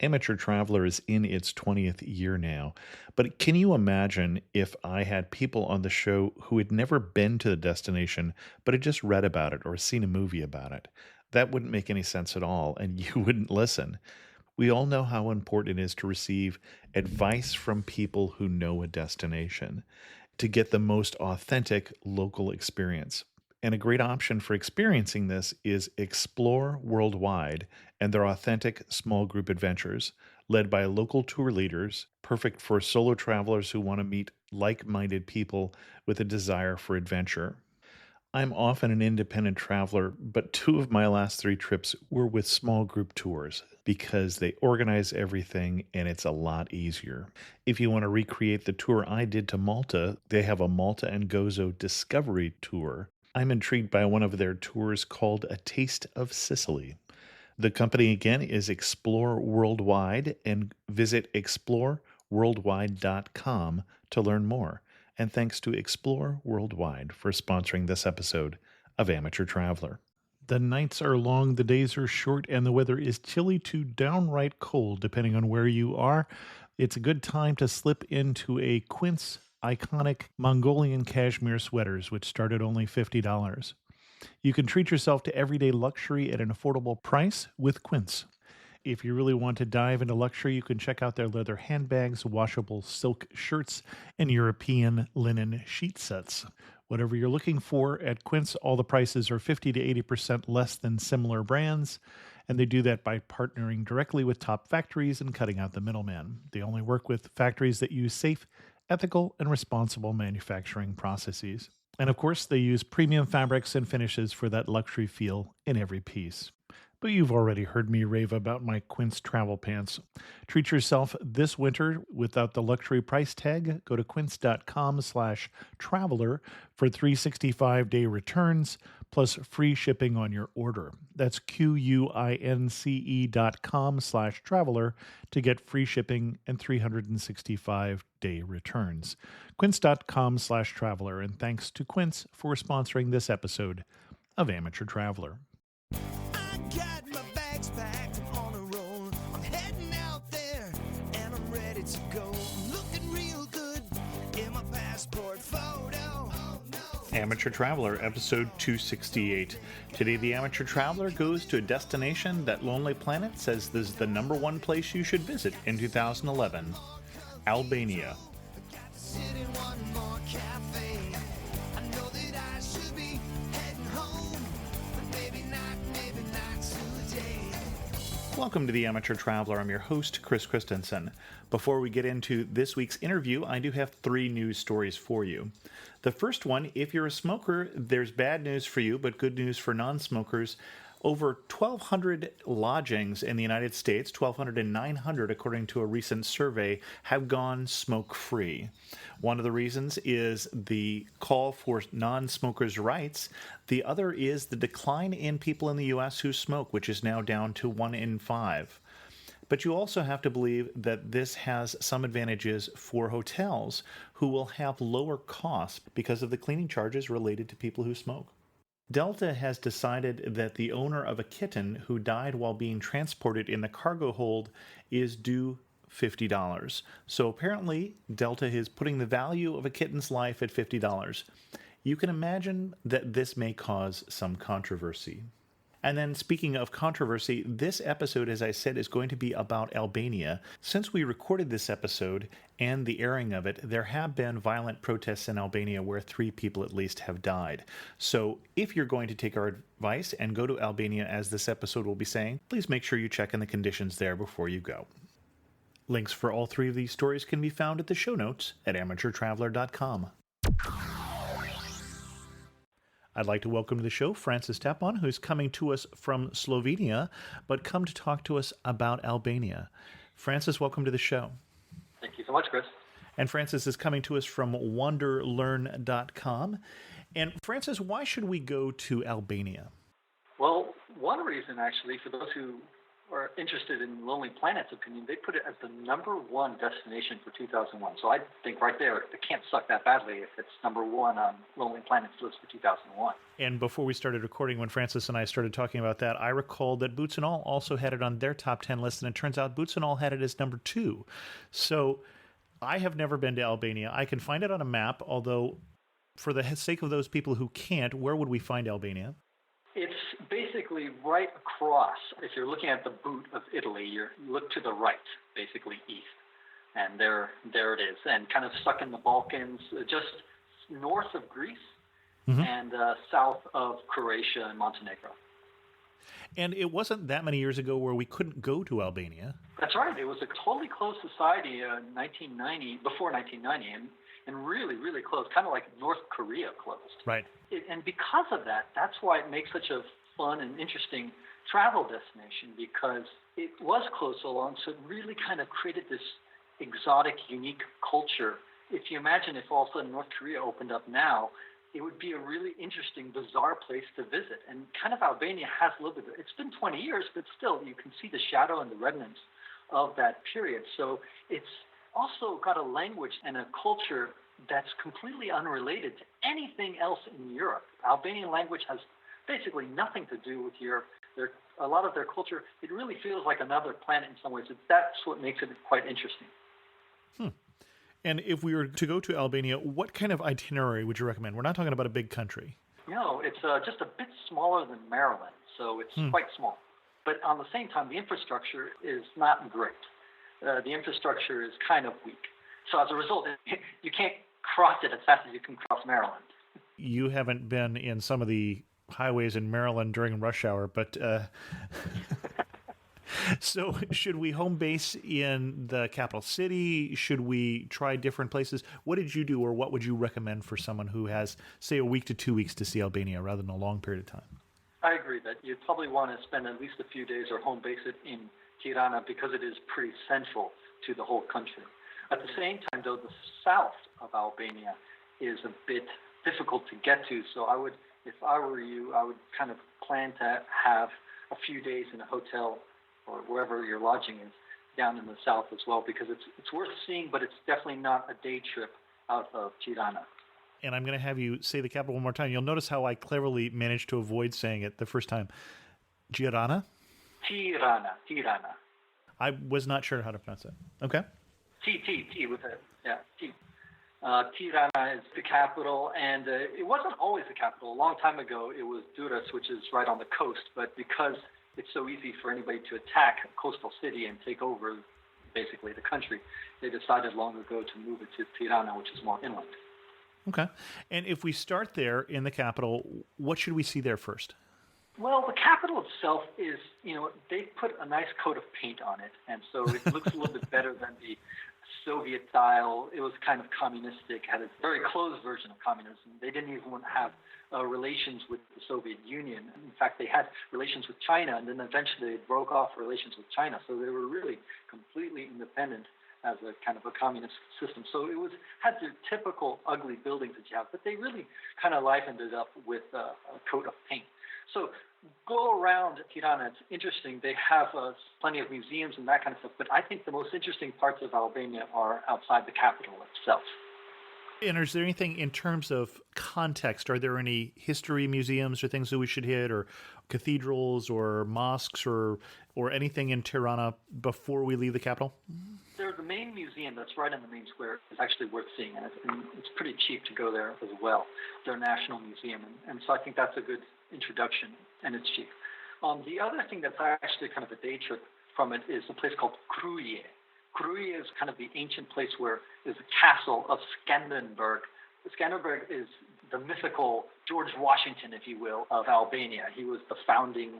Amateur Traveler is in its 20th year now, but can you imagine if I had people on the show who had never been to the destination, but had just read about it or seen a movie about it? That wouldn't make any sense at all, and you wouldn't listen. We all know how important it is to receive advice from people who know a destination to get the most authentic local experience. And a great option for experiencing this is Explore Worldwide and their authentic small group adventures, led by local tour leaders, perfect for solo travelers who want to meet like minded people with a desire for adventure. I'm often an independent traveler, but two of my last three trips were with small group tours because they organize everything and it's a lot easier. If you want to recreate the tour I did to Malta, they have a Malta and Gozo Discovery Tour. I'm intrigued by one of their tours called A Taste of Sicily. The company again is Explore Worldwide, and visit exploreworldwide.com to learn more. And thanks to Explore Worldwide for sponsoring this episode of Amateur Traveler. The nights are long, the days are short, and the weather is chilly to downright cold, depending on where you are. It's a good time to slip into a Quince iconic Mongolian cashmere sweaters, which start at only $50. You can treat yourself to everyday luxury at an affordable price with Quince. If you really want to dive into luxury, you can check out their leather handbags, washable silk shirts, and European linen sheet sets. Whatever you're looking for at Quince, all the prices are 50 to 80% less than similar brands, and they do that by partnering directly with top factories and cutting out the middleman. They only work with factories that use safe, ethical, and responsible manufacturing processes. And of course, they use premium fabrics and finishes for that luxury feel in every piece. But you've already heard me rave about my Quince travel pants. Treat yourself this winter without the luxury price tag. Go to quince.com/traveler for 365-day returns plus free shipping on your order. That's QUINCE.com/traveler to get free shipping and 365-day returns. Quince.com/traveler. And thanks to Quince for sponsoring this episode of Amateur Traveler. Got my bags packed, I'm on a roll. I'm heading out there and I'm ready to go. I'm looking real good in my passport photo. Oh, no. Amateur Traveler, episode 268. Today, the Amateur Traveler goes to a destination that Lonely Planet says this is the number one place you should visit in 2011, Albania. Got to sit in one more cafe. I know that I should be heading home, but maybe not today. Welcome to the Amateur Traveler. I'm your host, Chris Christensen. Before we get into this week's interview, I do have three news stories for you. The first one, if you're a smoker, there's bad news for you, but good news for non-smokers. Over 1,200 lodgings in the United States, 1,200 and 900 according to a recent survey, have gone smoke-free. One of the reasons is the call for non-smokers' rights. The other is the decline in people in the U.S. who smoke, which is now down to 1 in 5. But you also have to believe that this has some advantages for hotels who will have lower costs because of the cleaning charges related to people who smoke. Delta has decided that the owner of a kitten who died while being transported in the cargo hold is due $50. So apparently, Delta is putting the value of a kitten's life at $50. You can imagine that this may cause some controversy. And then speaking of controversy, this episode, as I said, is going to be about Albania. Since we recorded this episode and the airing of it, there have been violent protests in Albania where 3 people at least have died. So if you're going to take our advice and go to Albania, as this episode will be saying, please make sure you check in the conditions there before you go. Links for all 3 of these stories can be found at the show notes at amateurtraveler.com. I'd like to welcome to the show Francis Tapon, who's coming to us from Slovenia, but come to talk to us about Albania. Francis, welcome to the show. Thank you so much, Chris. And Francis is coming to us from wanderlearn.com. And Francis, why should we go to Albania? Well, one reason, actually, for those who are interested in Lonely Planet's opinion, they put it as the #1 destination for 2001. So I think right there, it can't suck that badly if it's #1 on Lonely Planet's list for 2001. And before we started recording, when Francis and I started talking about that, I recalled that Boots and All also had it on their top 10 list, and it turns out Boots and All had it as #2. So I have never been to Albania. I can find it on a map, although for the sake of those people who can't, where would we find Albania? It's basically right across. If you're looking at the boot of Italy, you look to the right, basically east. And there it is. And kind of stuck in the Balkans, just north of Greece and south of Croatia and Montenegro. And it wasn't that many years ago where we couldn't go to Albania. That's right. It was a totally closed society in 1990, before 1990, and really, really close, kind of like North Korea closed. Right. And because of that, that's why it makes such a fun and interesting travel destination, because it was closed so long, so it really kind of created this exotic, unique culture. If you imagine if all of a sudden North Korea opened up now, it would be a really interesting, bizarre place to visit. And kind of Albania has a little bit, it's been 20 years, but still you can see the shadow and the remnants of that period. So it's also got a language and a culture that's completely unrelated to anything else in Europe. Albanian language has basically nothing to do with Europe. A lot of their culture, it really feels like another planet in some ways. That's what makes it quite interesting. And if we were to go to Albania, what kind of itinerary would you recommend? We're not talking about a big country. No, it's just a bit smaller than Maryland, so it's quite small. But on the same time, the infrastructure is not great. The infrastructure is kind of weak. So as a result, you can't cross it as fast as you can cross Maryland. You haven't been in some of the highways in Maryland during rush hour, but so should we home base in the capital city? Should we try different places? What did you do, or what would you recommend for someone who has, say, a week to 2 weeks to see Albania rather than a long period of time? I agree that you'd probably want to spend at least a few days or home base it in Tirana, because it is pretty central to the whole country. At the same time, though, the south of Albania is a bit difficult to get to. So I would, if I were you, I would kind of plan to have a few days in a hotel or wherever your lodging is down in the south as well, because it's worth seeing, but it's definitely not a day trip out of Tirana. And I'm going to have you say the capital one more time. You'll notice how I cleverly managed to avoid saying it the first time. Tirana? Tirana. I was not sure how to pronounce it. Okay. T with a, T. Tirana is the capital, and it wasn't always the capital. A long time ago, it was Durrës, which is right on the coast, but because it's so easy for anybody to attack a coastal city and take over basically the country, they decided long ago to move it to Tirana, which is more inland. Okay. And if we start there in the capital, what should we see there first? Well, the capital itself is, they put a nice coat of paint on it, and so it looks a little bit better than the Soviet style. It was kind of communistic, had a very closed version of communism. They didn't even have relations with the Soviet Union. In fact, they had relations with China, and then eventually they broke off relations with China. So they were really completely independent as a kind of a communist system. So it had the typical ugly buildings that you have, but they really kind of livened it up with a coat of paint. So go around Tirana. It's interesting. They have plenty of museums and that kind of stuff, but I think the most interesting parts of Albania are outside the capital itself. And is there anything in terms of context? Are there any history museums or things that we should hit, or cathedrals or mosques or anything in Tirana before we leave the capital? There's the main museum that's right in the main square. It's actually worth seeing, and it's pretty cheap to go there as well. Their national museum, and so I think that's a good introduction, and it's cheap. The other thing that's actually kind of a day trip from it is a place called Krujë. Krujë is kind of the ancient place where there's a castle of Skanderbeg. Skanderbeg is the mythical George Washington, if you will, of Albania. He was the founding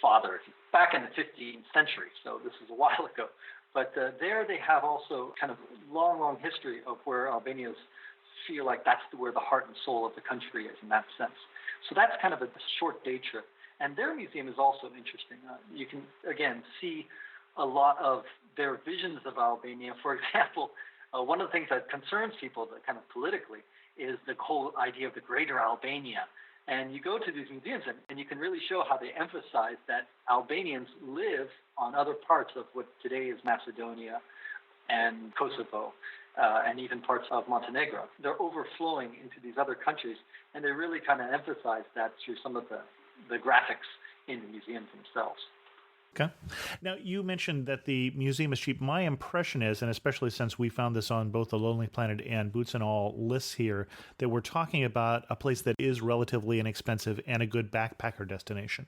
father back in the 15th century, so this is a while ago. But there they have also kind of long history of where Albanians feel like that's where the heart and soul of the country is in that sense. So that's kind of a short day trip. And their museum is also interesting. You can, again, see a lot of their visions of Albania. For example, one of the things that concerns people, that kind of politically, is the whole idea of the Greater Albania. And you go to these museums, and you can really show how they emphasize that Albanians live on other parts of what today is Macedonia and Kosovo, and even parts of Montenegro. They're overflowing into these other countries, and they really kind of emphasize that through some of the graphics in the museums themselves. Okay. Now, you mentioned that the museum is cheap. My impression is, and especially since we found this on both the Lonely Planet and Boots and All lists here, that we're talking about a place that is relatively inexpensive and a good backpacker destination.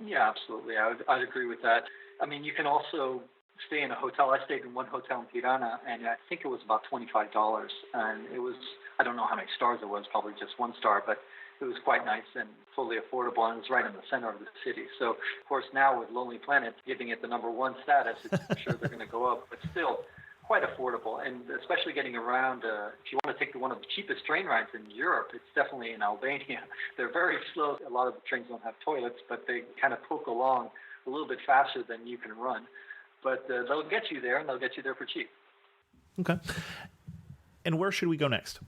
Yeah, absolutely. I'd agree with that. I mean, you can also stay in a hotel. I stayed in one hotel in Tirana, and I think it was about $25. And it was, I don't know how many stars it was, probably just 1 star, but it was quite nice and fully affordable, and it was right in the center of the city. So, of course, now with Lonely Planet giving it the #1 status, I'm sure they're going to go up, but still quite affordable. And especially getting around, if you want to take one of the cheapest train rides in Europe, it's definitely in Albania. They're very slow. A lot of the trains don't have toilets, but they kind of poke along a little bit faster than you can run. But they'll get you there, and they'll get you there for cheap. Okay. And where should we go next?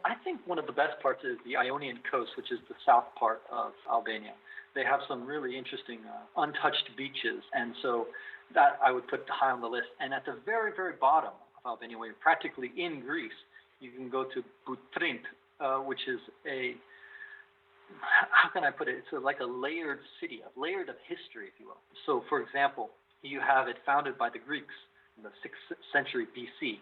I think one of the best parts is the Ionian coast, which is the south part of Albania. They have some really interesting untouched beaches, and so that I would put high on the list. And at the very, very bottom of Albania, where you're practically in Greece, you can go to Butrint, which is how can I put it? It's like a layered city, layered of history, if you will. So, for example, you have it founded by the Greeks in the 6th century BC.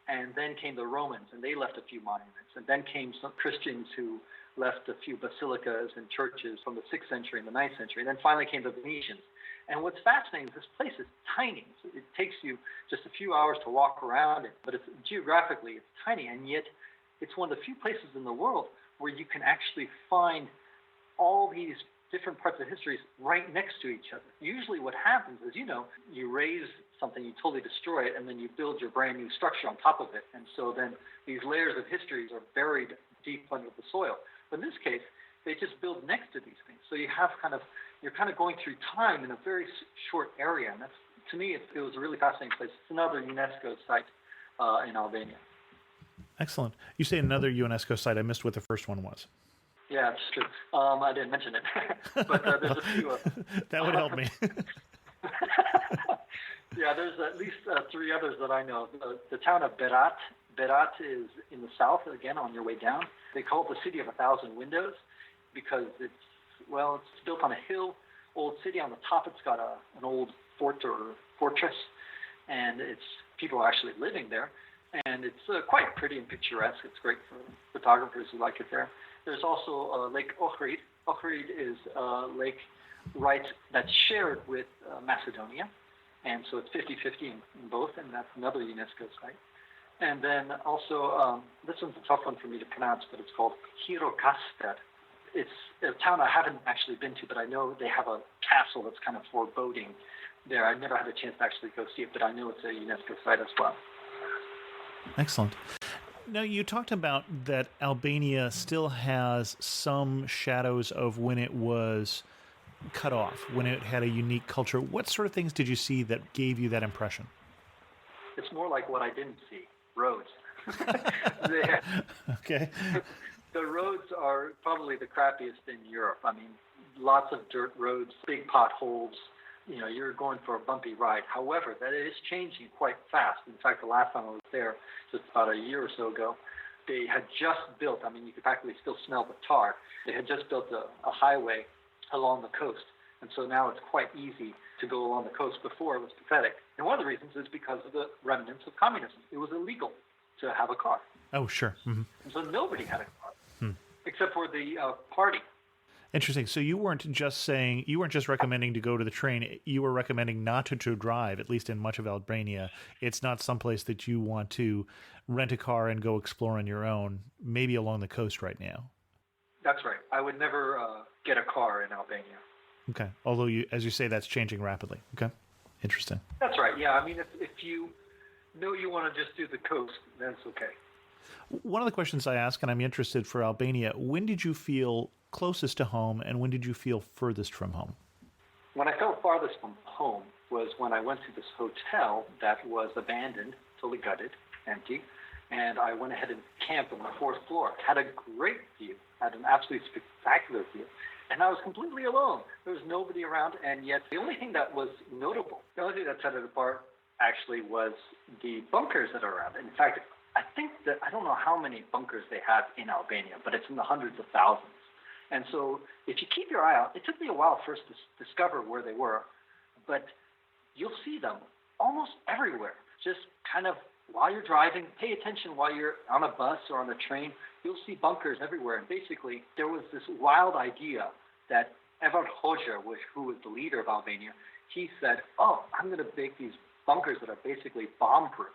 And then came the Romans, and they left a few monuments. And then came some Christians who left a few basilicas and churches from the 6th century and the 9th century. And then finally came the Venetians. And what's fascinating is this place is tiny. It takes you just a few hours to walk around it, but geographically it's tiny, and yet it's one of the few places in the world where you can actually find all these different parts of history right next to each other. Usually what happens is, you raise something, you totally destroy it, and then you build your brand new structure on top of it. And so then these layers of histories are buried deep under the soil. But in this case, they just build next to these things. So you have you're kind of going through time in a very short area. And that's, to me, it was a really fascinating place. It's another UNESCO site in Albania. Excellent. You say another UNESCO site. I missed what the first one was. Yeah, it's true. I didn't mention it, but there's a few. That would help me. Yeah, there's at least 3 others that I know. The town of Berat. Berat is in the south, again, on your way down. They call it the city of 1,000 windows because it's built on a hill, old city. On the top, it's got an old fort or fortress, and people are actually living there. And it's quite pretty and picturesque. It's great for photographers who like it there. There's also Lake Ohrid. Ohrid is a lake that's shared with Macedonia. And so it's 50-50 in both, and that's another UNESCO site. And then also, this one's a tough one for me to pronounce, but it's called Hirokasted. It's a town I haven't actually been to, but I know they have a castle that's kind of foreboding there. I never had a chance to actually go see it, but I know it's a UNESCO site as well. Excellent. Now, you talked about that Albania still has some shadows of when it was cut off, when it had a unique culture. What sort of things did you see that gave you that impression? It's more like what I didn't see, roads. Okay. The roads are probably the crappiest in Europe. I mean, lots of dirt roads, big potholes. You're going for a bumpy ride. However, that is changing quite fast. In fact, the last time I was there, just about a year or so ago, they had just built, you could practically still smell the tar. They had just built a highway along the coast. And so now it's quite easy to go along the coast. Before, it was pathetic. And one of the reasons is because of the remnants of communism. It was illegal to have a car. Oh, sure. Mm-hmm. And so nobody had a car, except for the party. Interesting. So you weren't just recommending to go to the train. You were recommending not to drive, at least in much of Albania. It's not someplace that you want to rent a car and go explore on your own, maybe along the coast right now. That's right. I would never get a car in Albania. Okay. Although, as you say, that's changing rapidly. Okay. Interesting. That's right. Yeah. If you know you want to just do the coast, that's okay. One of the questions I ask, and I'm interested for Albania, when did you feel closest to home, and when did you feel furthest from home? When I felt farthest from home was when I went to this hotel that was abandoned, totally gutted, empty, and I went ahead and camped on the fourth floor. Had a great view, had an absolutely spectacular view. And I was completely alone. There was nobody around, and yet the only thing that was notable, the only thing that set it apart actually was the bunkers that are around. In fact, I think that, I don't know how many bunkers they have in Albania, but it's in the hundreds of thousands. And so if you keep your eye out, it took me a while first to discover where they were, but you'll see them almost everywhere. Just kind of while you're driving, pay attention while you're on a bus or on a train, you'll see bunkers everywhere. And basically, there was this wild idea that Evan Hoxha, who was the leader of Albania, he said, I'm going to make these bunkers that are basically bomb-proof.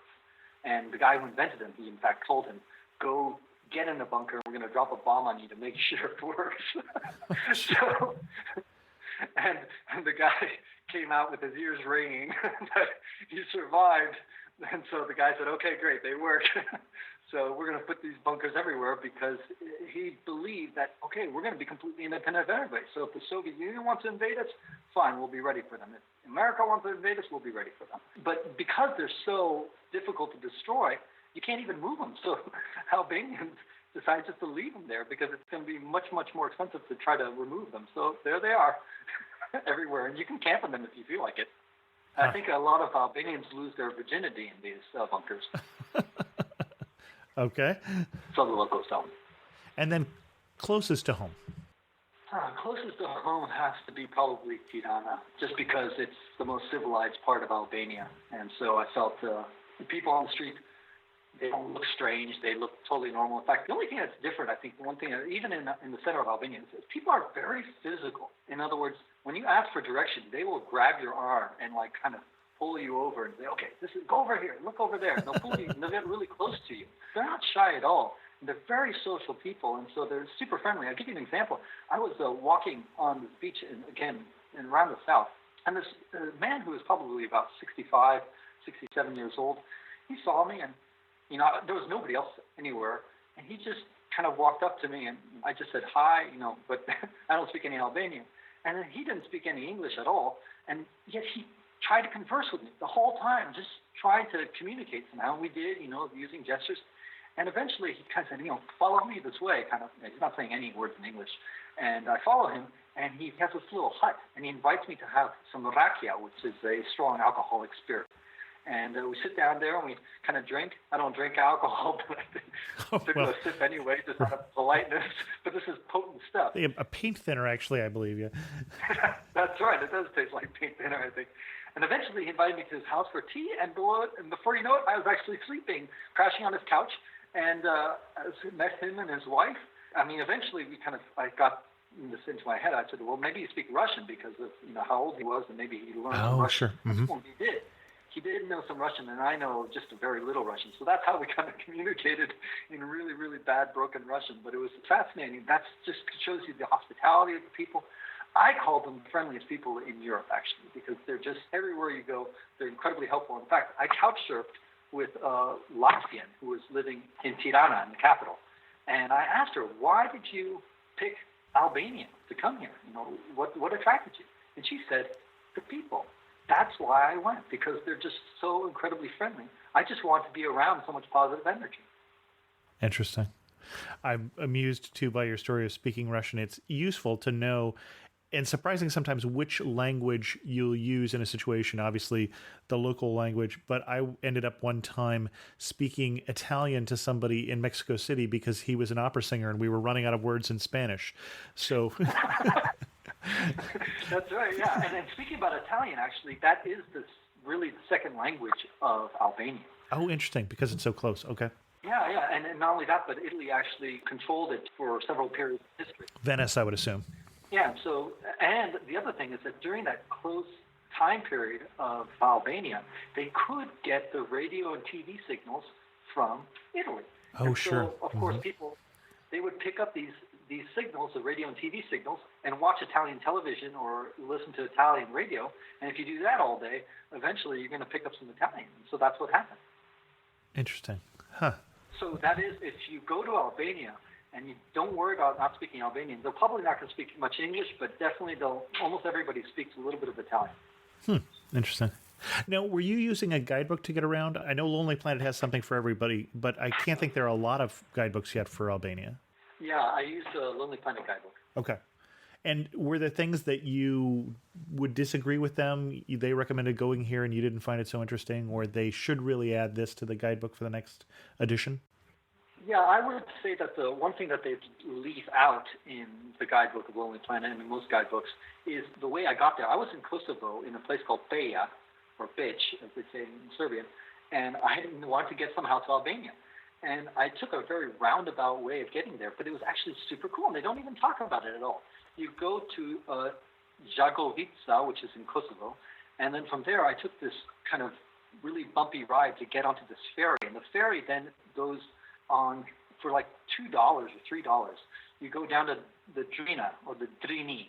And the guy who invented them, he in fact told him, go get in a bunker, and we're going to drop a bomb on you to make sure it works. And the guy came out with his ears ringing that he survived. And so the guy said, okay, great, they work. So we're going to put these bunkers everywhere because he believed that, okay, we're going to be completely independent of everybody. So if the Soviet Union wants to invade us, fine, we'll be ready for them. If America wants to invade us, we'll be ready for them. But because they're so difficult to destroy, you can't even move them. So Albanians decided just to leave them there because it's going to be much, much more expensive to try to remove them. So there they are everywhere. And you can camp in them if you feel like it. I think a lot of Albanians lose their virginity in these bunkers. Okay. So the locals don't. And then closest to home? Closest to home has to be probably Tirana, just because it's the most civilized part of Albania. And so I felt the people on the street, they don't look strange. They look totally normal. In fact, the only thing that's different, I think, the one thing, even in the center of Albania, is people are very physical. In other words, when you ask for direction, they will grab your arm and like kind of pull you over and say, okay, go over here, look over there. And they'll pull you, and they'll get really close to you. They're not shy at all. And they're very social people, and so they're super friendly. I'll give you an example. I was walking on the beach, around the south, and this man who was probably about 65, 67 years old, he saw me, and there was nobody else anywhere, and he just kind of walked up to me, and I just said hi, but I don't speak any Albanian. And then he didn't speak any English at all, and yet he tried to converse with me the whole time, just trying to communicate somehow. We did, using gestures. And eventually he kind of said, follow me this way, kind of. He's not saying any words in English. And I follow him, and he has this little hut, and he invites me to have some rakia, which is a strong alcoholic spirit. And we sit down there, and we kind of drink. I don't drink alcohol, but I took a sip anyway, just out of politeness. But this is potent stuff. A paint thinner, actually, I believe, yeah. That's right. It does taste like paint thinner, I think. And eventually he invited me to his house for tea, and before you know it, I was actually sleeping, crashing on his couch, and I met him and his wife. I mean, eventually I got this into my head. I said, well, maybe you speak Russian because of how old he was, and maybe he learned some Russian. Sure. Mm-hmm. Well, he did. He did know some Russian, and I know just a very little Russian. So that's how we kind of communicated in really, really bad, broken Russian. But it was fascinating. That just shows you the hospitality of the people. I call them the friendliest people in Europe, actually, because they're just everywhere you go. They're incredibly helpful. In fact, I couch surfed with a Latvian who was living in Tirana, in the capital. And I asked her, why did you pick Albania to come here? What attracted you? And she said, the people. That's why I went, because they're just so incredibly friendly. I just want to be around so much positive energy. Interesting. I'm amused, too, by your story of speaking Russian. It's useful to know, and surprising sometimes, which language you'll use in a situation. Obviously, the local language. But I ended up one time speaking Italian to somebody in Mexico City because he was an opera singer, and we were running out of words in Spanish. So... That's right, yeah. And then speaking about Italian, actually, that is really the second language of Albania. Oh, interesting, because it's so close. Okay. Yeah. And not only that, but Italy actually controlled it for several periods of history. Venice, I would assume. Yeah, so, and the other thing is that during that close time period of Albania, they could get the radio and TV signals from Italy. Oh, and sure. So, of course, people, they would pick up these signals, the radio and TV signals, and watch Italian television or listen to Italian radio. And if you do that all day, eventually you're going to pick up some Italian. So that's what happened. Interesting. Huh. So that is, if you go to Albania and you don't worry about not speaking Albanian, they're probably not going to speak much English, but definitely almost everybody speaks a little bit of Italian. Interesting. Now, were you using a guidebook to get around? I know Lonely Planet has something for everybody, but I can't think there are a lot of guidebooks yet for Albania. Yeah, I used a Lonely Planet guidebook. Okay. And were there things that you would disagree with them? They recommended going here and you didn't find it so interesting, or they should really add this to the guidebook for the next edition? Yeah, I would say that the one thing that they leave out in the guidebook of Lonely Planet and in most guidebooks is the way I got there. I was in Kosovo in a place called Peja, or Peć, as they say in Serbian, and I wanted to get somehow to Albania. And I took a very roundabout way of getting there, but it was actually super cool, and they don't even talk about it at all. You go to Jagovica, which is in Kosovo, and then from there I took this kind of really bumpy ride to get onto this ferry, and the ferry then goes on for like $2 or $3. You go down to the Drina, or the Drini,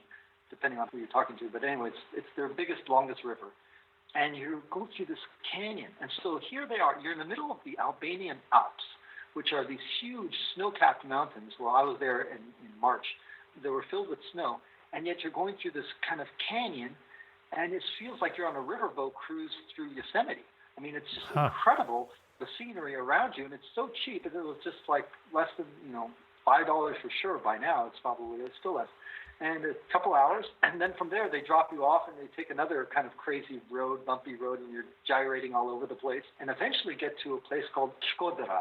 depending on who you're talking to, but anyway, it's their biggest, longest river. And you go through this canyon. And so here they are. You're in the middle of the Albanian Alps, which are these huge snow-capped mountains. Well, I was there in March. They were filled with snow. And yet you're going through this kind of canyon, and it feels like you're on a riverboat cruise through Yosemite. I mean, it's just incredible, the scenery around you. And it's so cheap. It was just like less than, $5 for sure by now. It's still less. And a couple hours, and then from there they drop you off and they take another kind of crazy road, bumpy road, and you're gyrating all over the place, and eventually get to a place called Shkodra.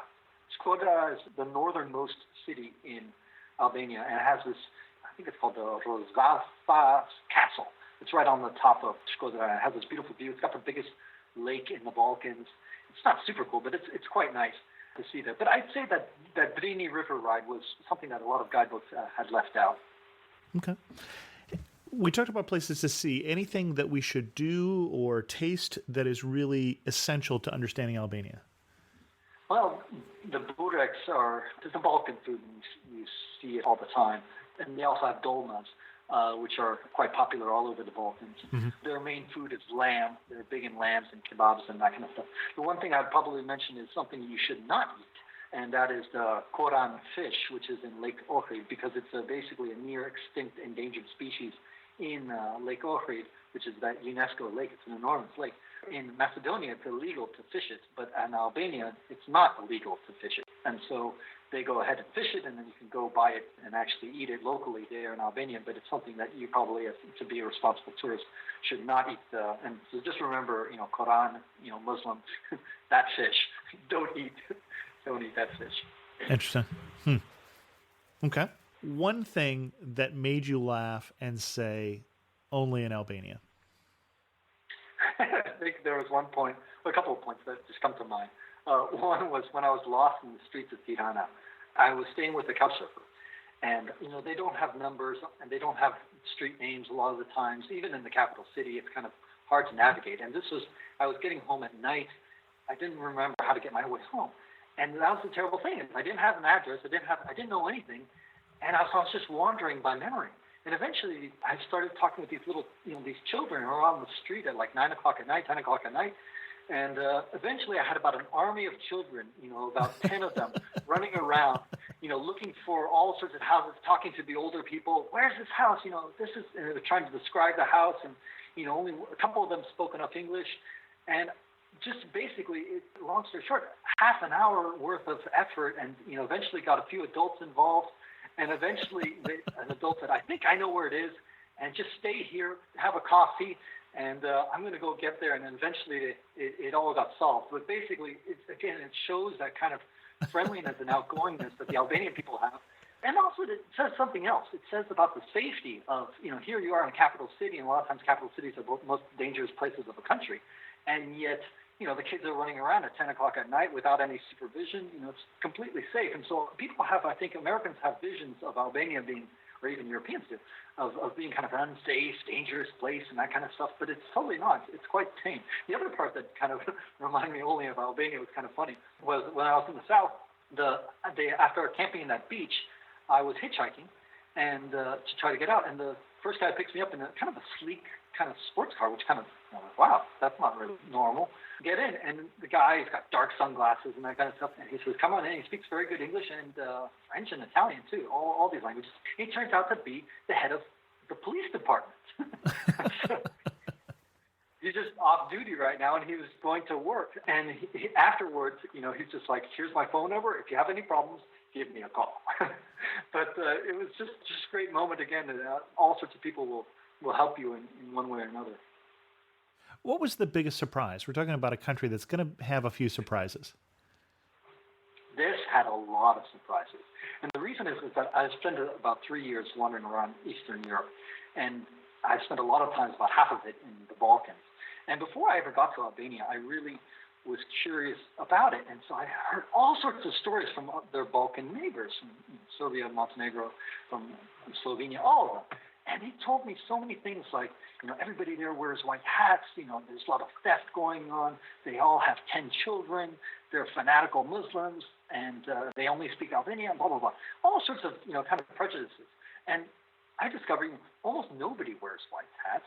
Shkodra is the northernmost city in Albania, and it has this, I think it's called the Rozafa Castle. It's right on the top of Shkodra, and it has this beautiful view. It's got the biggest lake in the Balkans. It's not super cool, but it's quite nice to see that. But I'd say that Drini River ride was something that a lot of guidebooks had left out. Okay. We talked about places to see. Anything that we should do or taste that is really essential to understanding Albania? Well, the bureks are the Balkan food, and you see it all the time. And they also have dolmas, which are quite popular all over the Balkans. Mm-hmm. Their main food is lamb. They're big in lambs and kebabs and that kind of stuff. The one thing I'd probably mention is something you should not eat, and that is the koran fish, which is in Lake Ohrid, because it's basically a near-extinct endangered species in Lake Ohrid, which is that UNESCO lake. It's an enormous lake. In Macedonia, it's illegal to fish it, but in Albania, it's not illegal to fish it. And so they go ahead and fish it, and then you can go buy it and actually eat it locally there in Albania, but it's something that you probably, to be a responsible tourist, should not eat. And so just remember, Quran, Muslim, that fish, don't eat that fish. Interesting. Okay. One thing that made you laugh and say, only in Albania. I think there was a couple of points that just come to mind. One was when I was lost in the streets of Tirana. I was staying with a couch surfer, and they don't have numbers and they don't have street names a lot of the times. Even in the capital city, it's kind of hard to navigate. And I was getting home at night. I didn't remember how to get my way home. And that was the terrible thing. I didn't have an address. I didn't know anything. And I was just wandering by memory. And eventually I started talking with these little, these children who are on the street at like 9 o'clock at night, 10 o'clock at night. And eventually I had about an army of children, about 10 of them running around, looking for all sorts of houses, talking to the older people. Where's this house? And they were trying to describe the house. And, only a couple of them spoke enough English. And just basically, long story short, half an hour worth of effort, and eventually got a few adults involved, and eventually an adult said, "I think I know where it is, and just stay here, have a coffee, and I'm going to go get there." And then eventually, it all got solved. But basically, it shows that kind of friendliness and outgoingness that the Albanian people have. And also, it says something else. It says about the safety of, here you are in a capital city, and a lot of times capital cities are both most dangerous places of the country. And yet, the kids are running around at 10 o'clock at night without any supervision. It's completely safe. And so people have, I think Americans have visions of Albania being, or even Europeans do, of being kind of an unsafe, dangerous place and that kind of stuff. But it's totally not. It's quite tame. The other part that kind of reminded me only of Albania was kind of funny was when I was in the South, after camping in that beach, I was hitchhiking and to try to get out. And the first guy picks me up in a kind of a sleek kind of sports car, which kind of, wow, that's not really normal. Get in, and the guy's got dark sunglasses and that kind of stuff. And he says, "Come on in." He speaks very good English and French and Italian too, all these languages. He turns out to be the head of the police department. he's just off duty right now, and he was going to work. And afterwards, he's just like, here's my phone number. If you have any problems, give me a call. But it was just a great moment again. And all sorts of people will help you in one way or another. What was the biggest surprise? We're talking about a country that's going to have a few surprises. This had a lot of surprises. And the reason is that I spent about 3 years wandering around Eastern Europe. And I spent a lot of time, about half of it, in the Balkans. And before I ever got to Albania, I really was curious about it. And so I heard all sorts of stories from their Balkan neighbors, from Serbia, Montenegro, from Slovenia, all of them. And he told me so many things like, everybody there wears white hats, there's a lot of theft going on, they all have 10 children, they're fanatical Muslims, and they only speak Albanian, blah, blah, blah. All sorts of, kind of prejudices. And I discovered almost nobody wears white hats.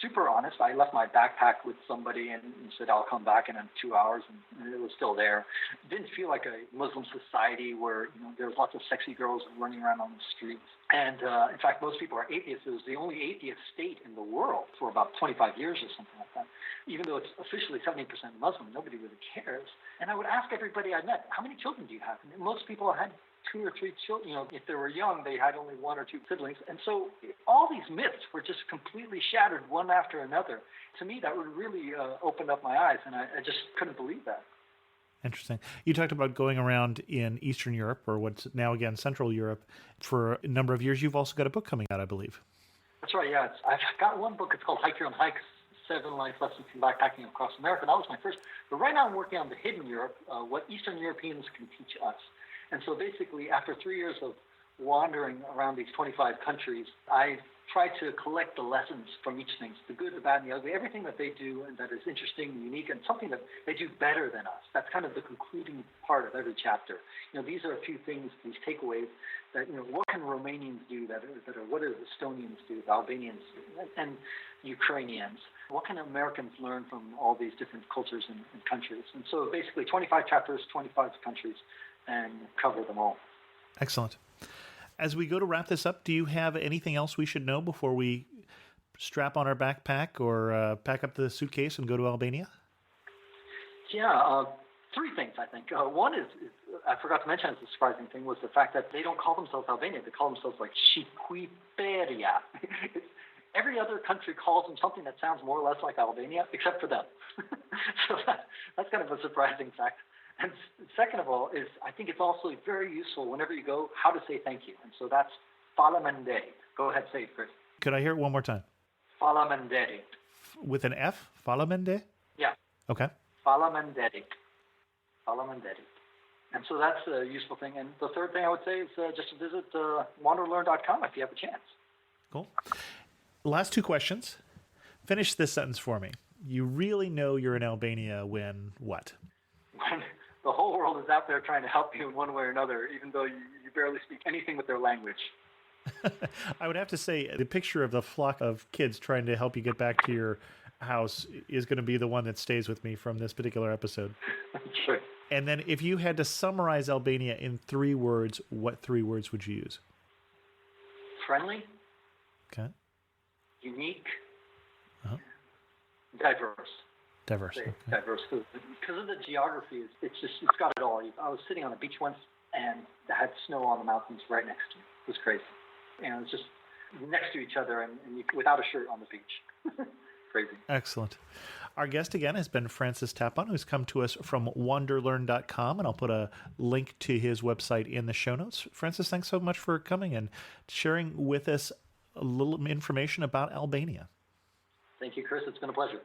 Super honest. I left my backpack with somebody and said, I'll come back in 2 hours, and it was still there. It didn't feel like a Muslim society where, there was lots of sexy girls running around on the streets. And in fact, most people are atheists. It was the only atheist state in the world for about 25 years or something like that. Even though it's officially 70% Muslim, nobody really cares. And I would ask everybody I met, how many children do you have? And most people had 2 or 3 children. If they were young, they had only 1 or 2 siblings. And so all these myths were just completely shattered one after another. To me, that would really open up my eyes, and I just couldn't believe that. Interesting. You talked about going around in Eastern Europe, or what's now again Central Europe, for a number of years. You've also got a book coming out, I believe. That's right, yeah. I've got one book. It's called Hike Your Own Hike, 7 Life Lessons from Backpacking Across America. That was my first. But right now I'm working on the Hidden Europe, what Eastern Europeans can teach us. And so basically, after 3 years of wandering around these 25 countries, I try to collect the lessons from each thing, the good, the bad, and the ugly, everything that they do and that is interesting and unique, and something that they do better than us. That's kind of the concluding part of every chapter. These are a few things, these takeaways that, what can Romanians do that are what do Estonians do, the Albanians do, and Ukrainians? What can Americans learn from all these different cultures and countries? And so basically 25 chapters, 25 countries, and cover them all. Excellent. As we go to wrap this up, do you have anything else we should know before we strap on our backpack or pack up the suitcase and go to Albania? Yeah, 3 things, I think. One is I forgot to mention as a surprising thing, was the fact that they don't call themselves Albania. They call themselves like Shqiperia. Every other country calls them something that sounds more or less like Albania, except for them. So that's kind of a surprising fact. And second of all, is I think it's also very useful whenever you go how to say thank you. And so that's Fala Manderi. Go ahead, say it, Chris. Could I hear it one more time? Fala Manderi. With an F? Fala Mende? Yeah. Okay. Fala Manderi. Fala Manderi. And so that's a useful thing. And the third thing I would say is just visit wanderlearn.com if you have a chance. Cool. Last 2 questions. Finish this sentence for me. You really know you're in Albania when what? When the whole world is out there trying to help you in one way or another, even though you barely speak anything with their language. I would have to say the picture of the flock of kids trying to help you get back to your house is going to be the one that stays with me from this particular episode. Sure. And then if you had to summarize Albania in 3 words, what 3 words would you use? Friendly. Okay. Unique. Uh-huh. Diverse. Diverse. Okay. Diverse. Because of the geography, it's got it all. I was sitting on a beach once, and it had snow on the mountains right next to me. It was crazy. And it was just next to each other and without a shirt on the beach. Crazy. Excellent. Our guest again has been Francis Tapon, who's come to us from wanderlearn.com, and I'll put a link to his website in the show notes. Francis, thanks so much for coming and sharing with us a little information about Albania. Thank you, Chris. It's been a pleasure.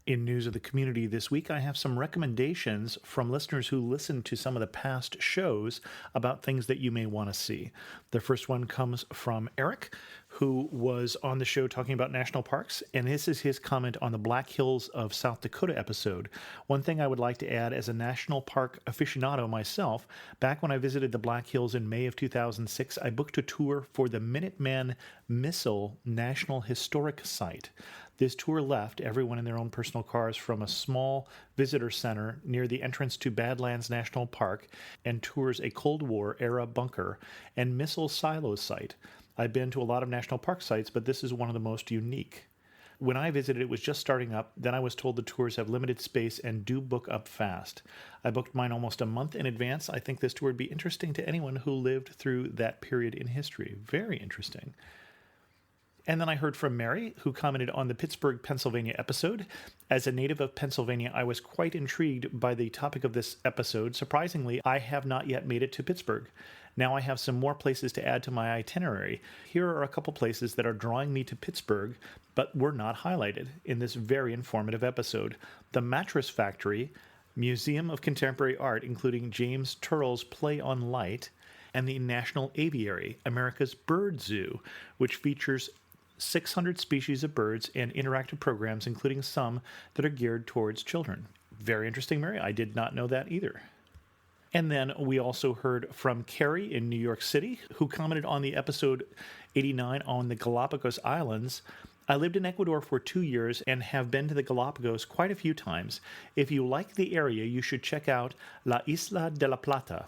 In news of the community this week, I have some recommendations from listeners who listened to some of the past shows about things that you may want to see. The first one comes from Eric, who was on the show talking about national parks, and this is his comment on the Black Hills of South Dakota episode. One thing I would like to add as a national park aficionado myself, back when I visited the Black Hills in May of 2006, I booked a tour for the Minuteman Missile National Historic Site. This tour left everyone in their own personal cars from a small visitor center near the entrance to Badlands National Park and tours a Cold War-era bunker and missile silo site. I've been to a lot of national park sites, but this is one of the most unique. When I visited, it was just starting up. Then I was told the tours have limited space and do book up fast. I booked mine almost a month in advance. I think this tour would be interesting to anyone who lived through that period in history. Very interesting. And then I heard from Mary, who commented on the Pittsburgh, Pennsylvania episode. As a native of Pennsylvania, I was quite intrigued by the topic of this episode. Surprisingly, I have not yet made it to Pittsburgh. Now I have some more places to add to my itinerary. Here are a couple places that are drawing me to Pittsburgh, but were not highlighted in this very informative episode. The Mattress Factory, Museum of Contemporary Art, including James Turrell's Play on Light, and the National Aviary, America's Bird Zoo, which features 600 species of birds and interactive programs, including some that are geared towards children. Very interesting, Mary. I did not know that either. And then we also heard from Carrie in New York City, who commented on the episode 89 on the Galapagos Islands. I lived in Ecuador for 2 years and have been to the Galapagos quite a few times. If you like the area, you should check out La Isla de la Plata.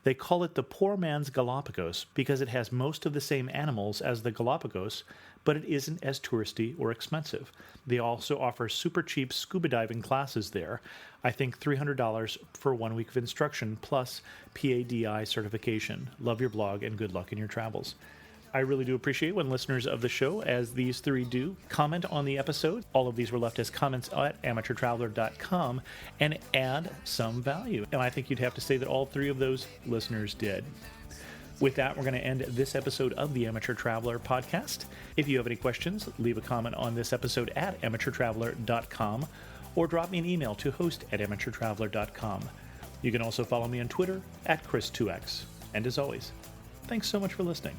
They call it the poor man's Galapagos because it has most of the same animals as the Galapagos, but it isn't as touristy or expensive. They also offer super cheap scuba diving classes there. I think $300 for 1 week of instruction plus PADI certification. Love your blog and good luck in your travels. I really do appreciate when listeners of the show, as these three do, comment on the episode. All of these were left as comments at amateurtraveler.com and add some value. And I think you'd have to say that all three of those listeners did. With that, we're going to end this episode of the Amateur Traveler podcast. If you have any questions, leave a comment on this episode at amateurtraveler.com or drop me an email to host@amateurtraveler.com. You can also follow me on Twitter at Chris2X. And as always, thanks so much for listening.